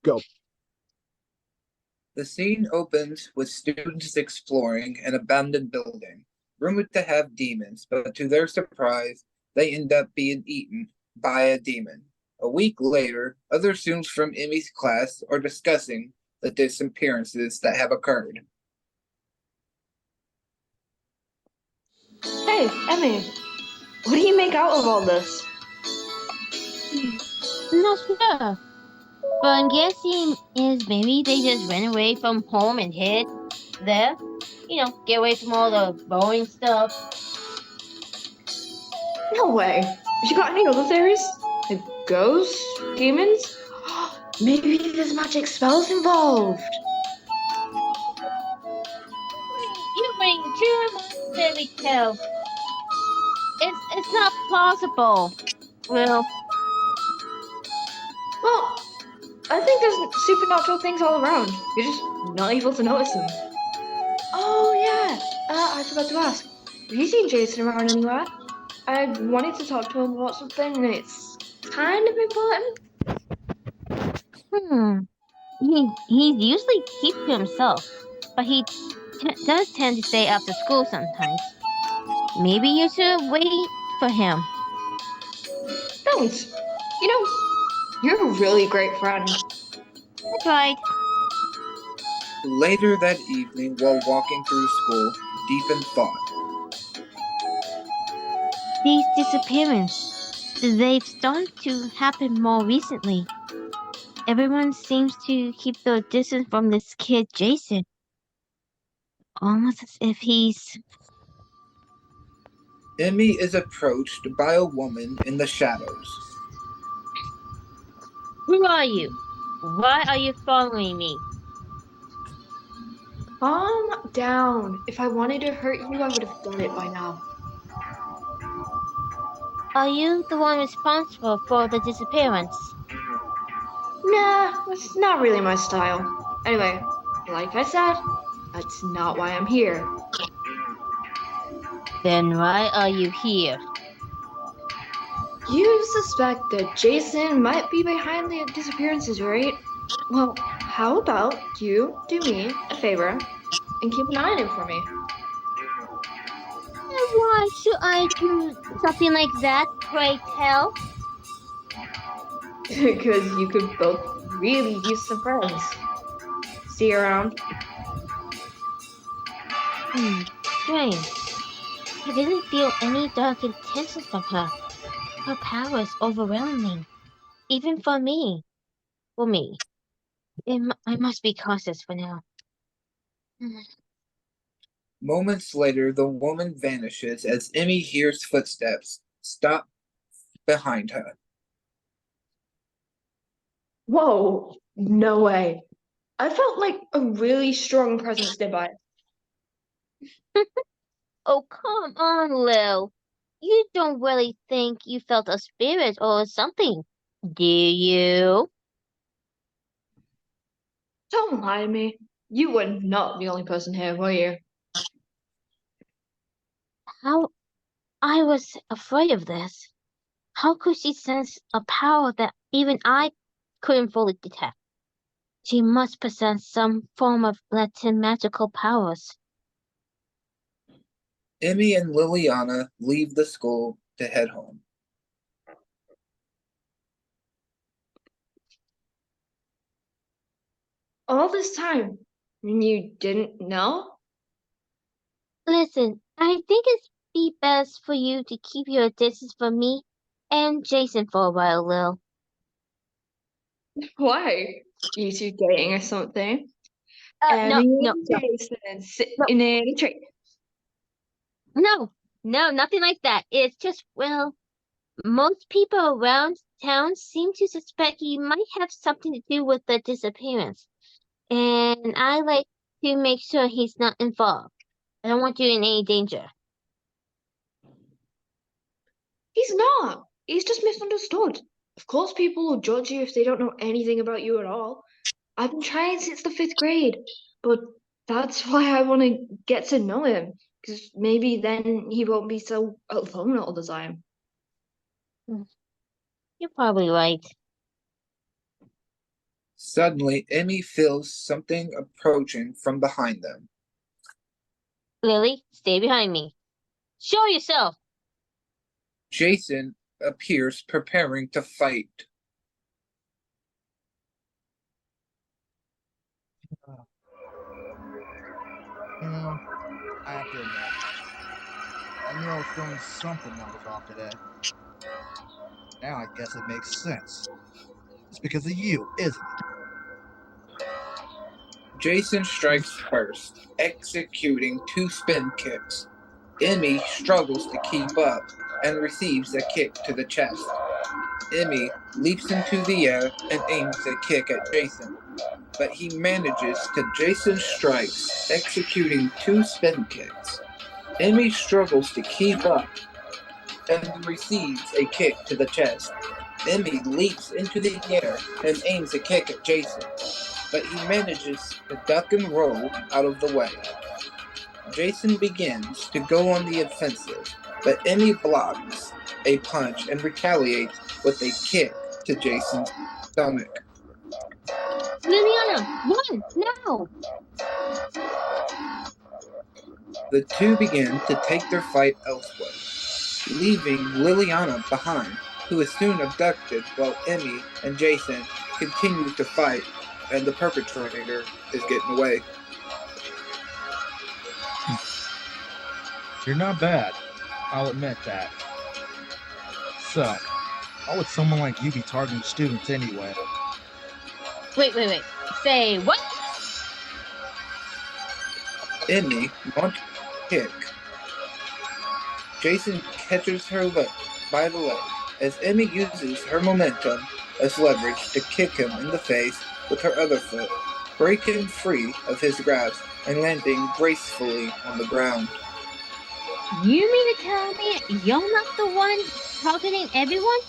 Go. The scene opens with students exploring an abandoned building, rumored to have demons, but to their surprise, they end up being eaten by a demon. A week later, other students from Emmy's class are discussing the disappearances that have occurred. Hey, Emmy, what do you make out of all this? I'm not sure. But I'm guessing is maybe they just ran away from home and hid there. Get away from all the boring stuff. No way. You got any other theories? Like ghosts? Demons? Maybe there's magic spells involved. You bring too much fairy tale. It's not plausible. Well, Well, I think there's supernatural things all around. You're just not able to notice them. Oh, yeah. I forgot to ask. Have you seen Jacen around anywhere? I wanted to talk to him about something, and it's kind of important. hmm. He usually keeps to himself, but he does tend to stay after school sometimes. Maybe you should wait for him. Thanks. You know, you're a really great friend. That's right. Later that evening, while walking through school, deep in thought, These disappearances, they've started to happen more recently. Everyone seems to keep their distance from this kid, Jacen. Almost as if he's. Emmy is approached by a woman in the shadows. Who are you? Why are you following me? Calm down. If I wanted to hurt you, I would have done it by now. Are you the one responsible for the disappearance? Nah, that's not really my style. Anyway, like I said, that's not why I'm here. Then why are you here? You suspect that Jacen might be behind the disappearances, right? Well, how about you do me a favor and keep an eye on him for me? And why should I do something like that, pray tell? Because you could both really use some friends. See you around. Strange. I didn't feel any dark intentions from her. Her power is overwhelming, even for me. For me, I must be cautious for now. Moments later, the woman vanishes as Emmy hears footsteps stop behind her. Whoa, no way. I felt like a really strong presence nearby. Oh, come on, Lil. You don't really think you felt a spirit or something, do you? Don't lie to me. You were not the only person here, were you? How I was afraid of this. How could she sense a power that even I couldn't fully detect? She must possess some form of latent magical powers. Emmy and Liliana leave the school to head home. All this time, and you didn't know? Listen, I think it's be best for you to keep your distance from me and Jacen for a while, Lil. Why? You two dating or something? No, Emmy no, and no, Jacen no, sitting in a tree. no, no, nothing like that. It's just, well, most people around town seem to suspect you might have something to do with the disappearance. And I like to make sure he's not involved. I don't want you in any danger. He's not. He's just misunderstood. Of course, people will judge you if they don't know anything about you at all. I've been trying since the fifth grade, but that's why I want to get to know him, because maybe then he won't be so alone all the time. Mm, you're probably right. Suddenly, Emmy feels something approaching from behind them. Lily, stay behind me. Show yourself. Jacen appears preparing to fight. I have to admit, I knew I was throwing something numbers off today. Now I guess it makes sense. It's because of you, isn't it? Jacen strikes first, executing 2 spin kicks. Emmy struggles to keep up and receives a kick to the chest. Emmy leaps into the air and aims a kick at Jacen, but he manages to Jacen's strikes, executing 2 spin kicks. Emmy struggles to keep up and receives a kick to the chest. Emmy leaps into the air and aims a kick at Jacen, but he manages to duck and roll out of the way. Jacen begins to go on the offensive, but Emmy blocks a punch and retaliates with a kick to Jacen's stomach. Liliana, run, now! The two begin to take their fight elsewhere, leaving Liliana behind, who is soon abducted while Emmy and Jacen continue to fight, and the perpetrator is getting away. You're not bad. I'll admit that. So, why would someone like you be targeting students anyway? Wait. Say what? Emmy wants to kick. Jacen catches her by the leg as Emmy uses her momentum as leverage to kick him in the face with her other foot, breaking free of his grasp and landing gracefully on the ground. You mean to tell me you're not the one targeting everyone?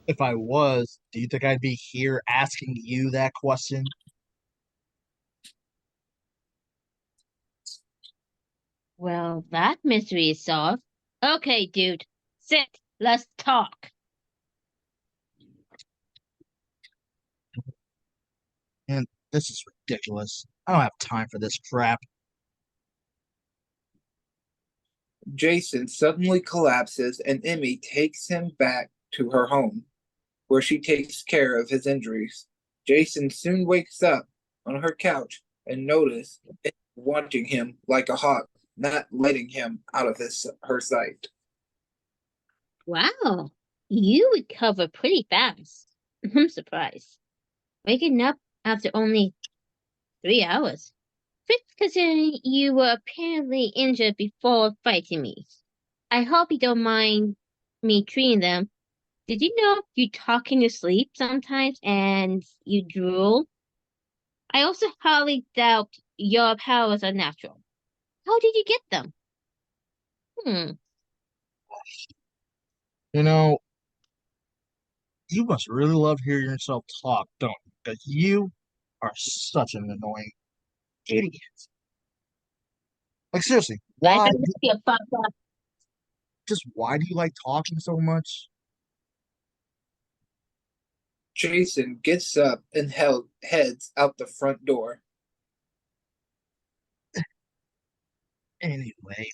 If I was, do you think I'd be here asking you that question? Well, that mystery is solved. Okay, dude. Sit. Let's talk. And this is ridiculous. I don't have time for this crap. Jacen suddenly collapses and Emmy takes him back to her home, where she takes care of his injuries. Jacen soon wakes up on her couch and notices Emmy watching him like a hawk, not letting him out of her sight. Wow. You recover pretty fast. I'm surprised. Waking up after only 3 hours. Quick considering you were apparently injured before fighting me. I hope you don't mind me treating them. Did you know you talk in your sleep sometimes and you drool? I also highly doubt your powers are natural. How did you get them? Hmm. You know, you must really love hearing yourself talk, don't you? Because you are such an annoying idiot. Like seriously, I thought this would be a fun one. why do you like talking so much? Jacen gets up and heads out the front door. Anyway,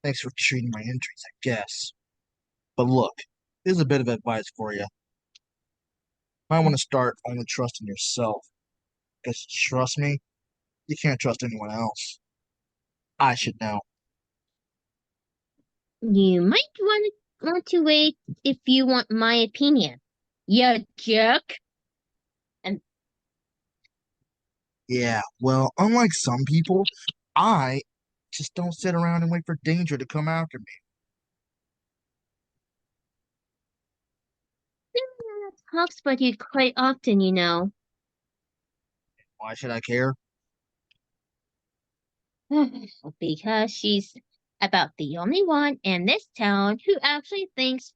thanks for treating my injuries, I guess. But look, here's a bit of advice for you. Might want to start only trusting yourself. Because trust me, you can't trust anyone else. I should know. You might want to wait if you want my opinion. You jerk. And Yeah, well, unlike some people, I just don't sit around and wait for danger to come after me. talks about you quite often, you know. Why should I care? Because she's about the only one in this town who actually thinks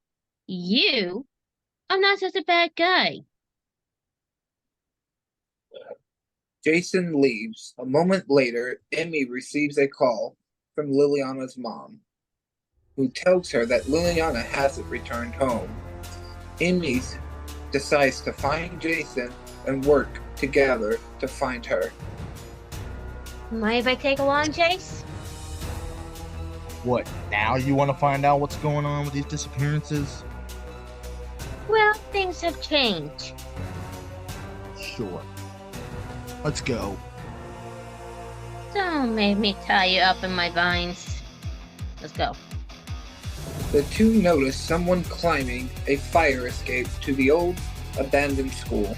you are not such a bad guy. Jacen leaves. A moment later, Emmy receives a call from Liliana's mom, who tells her that Liliana hasn't returned home. Emmy's decides to find Jacen and work together to find her. Mind if I take along, Jace? What, now you want to find out what's going on with these disappearances? Well, things have changed. Sure. Let's go. Don't make me tie you up in my vines. Let's go. The two notice someone climbing a fire escape to the old abandoned school.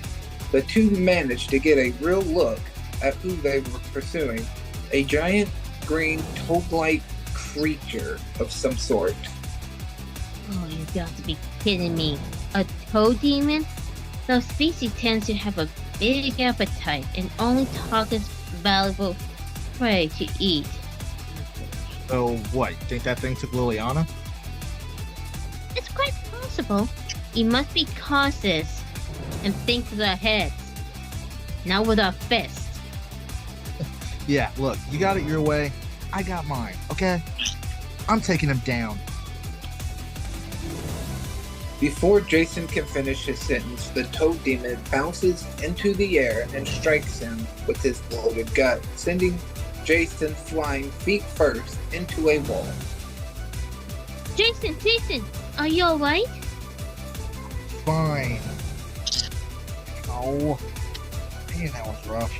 The two manage to get a real look at who they were pursuing, a giant green toad-like creature of some sort. Oh, you got to be kidding me. A toad demon? Those species tend to have a big appetite and only target valuable prey to eat. So what, you think that thing took Liliana? It's quite possible. You must be cautious and think with our heads, not with our fists. Yeah, look, you got it your way, I got mine, okay? I'm taking him down. Before Jacen can finish his sentence, the toad demon bounces into the air and strikes him with his bloated gut, sending Jacen flying feet first into a wall. Jacen, are you alright? Fine. Oh, man, that was rough.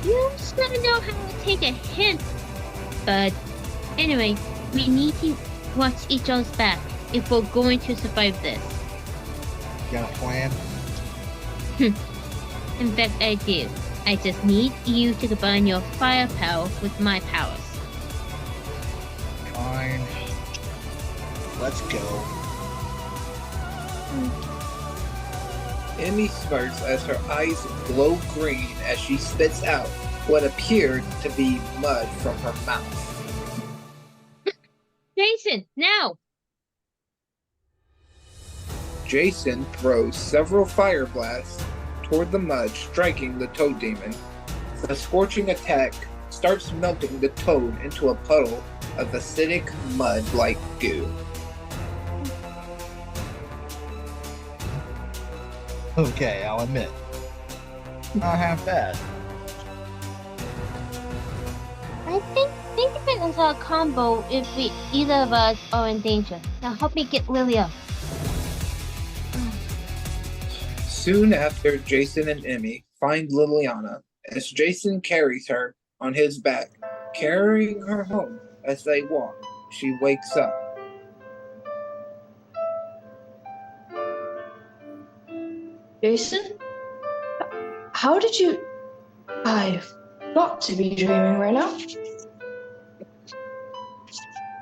You should know how to take a hint. But anyway, we need to watch each other's back if we're going to survive this. Got a plan? In fact, I do. I just need you to combine your firepower with my powers. Fine. Let's go. Emmy smirks as her eyes glow green as she spits out what appeared to be mud from her mouth. Jacen, now! Jacen throws several fire blasts toward the mud, striking the toad demon. The scorching attack starts melting the toad into a puddle of acidic mud like goo. Okay, I'll admit. Not half bad. I think of it as a combo if either of us are in danger. Now help me get Lily up. Soon after, Jacen and Emmy find Liliana as Jacen carries her on his back, carrying her home. As they walk, she wakes up. Jacen? How did you... I've got to be dreaming right now.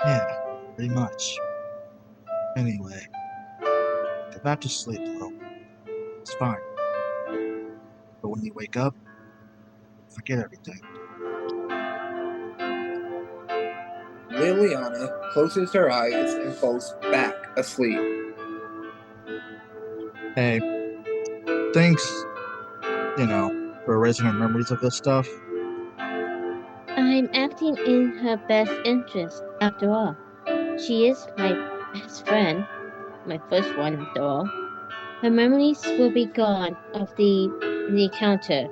Yeah, pretty much. Anyway, go back to sleep, though. It's fine. But when you wake up, forget everything. Liliana closes her eyes and falls back asleep. Hey, thanks, for erasing her memories of this stuff. I'm acting in her best interest, after all. She is my best friend, my first one after all. Her memories will be gone of the encounter,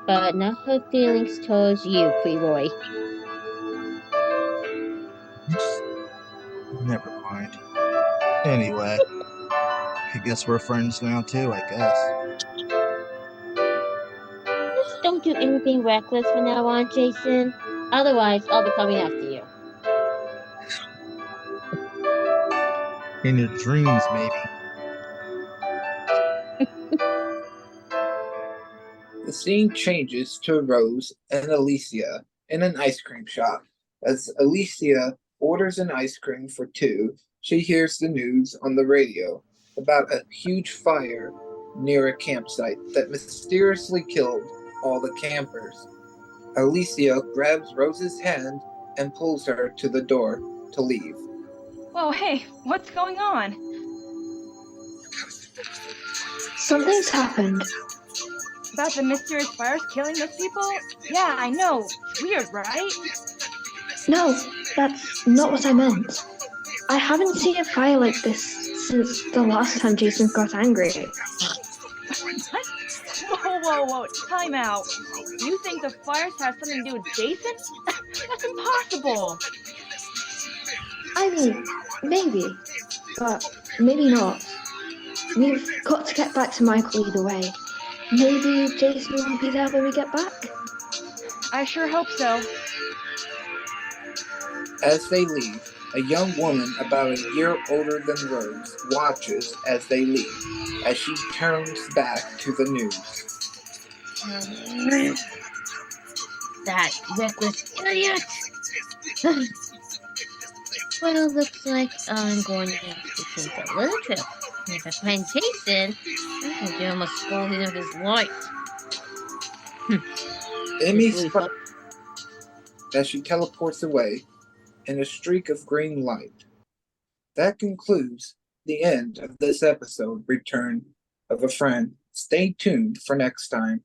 but not her feelings towards you, Freeboy. Never mind. Anyway, I guess we're friends now too, I guess. Just don't do anything reckless from now on, Jacen. Otherwise, I'll be coming after you. In your dreams, maybe. The scene changes to Rose and Alicia in an ice cream shop. As Alicia orders an ice cream for two, she hears the news on the radio about a huge fire near a campsite that mysteriously killed all the campers. Alicia grabs Rose's hand and pulls her to the door to leave. Whoa, hey, what's going on? Something's happened. About the mysterious fires killing those people? Yeah, I know. It's weird, right? No, that's not what I meant. I haven't seen a fire like this since the last time Jason got angry. Whoa, time out. You think the fires have something to do with Jason? That's impossible. I mean, maybe, but maybe not. We've got to get back to Michael either way. Maybe Jason won't be there when we get back? I sure hope so. As they leave, a young woman about a year older than Rose watches as they leave, as she turns back to the news. That reckless idiot! Well, looks like I'm going to have to take a little trip. If I find Jason, I can give him a scolding of his life. Emmy It's really smiles as she teleports away in a streak of green light. That concludes the end of this episode, Return of a Friend. Stay tuned for next time.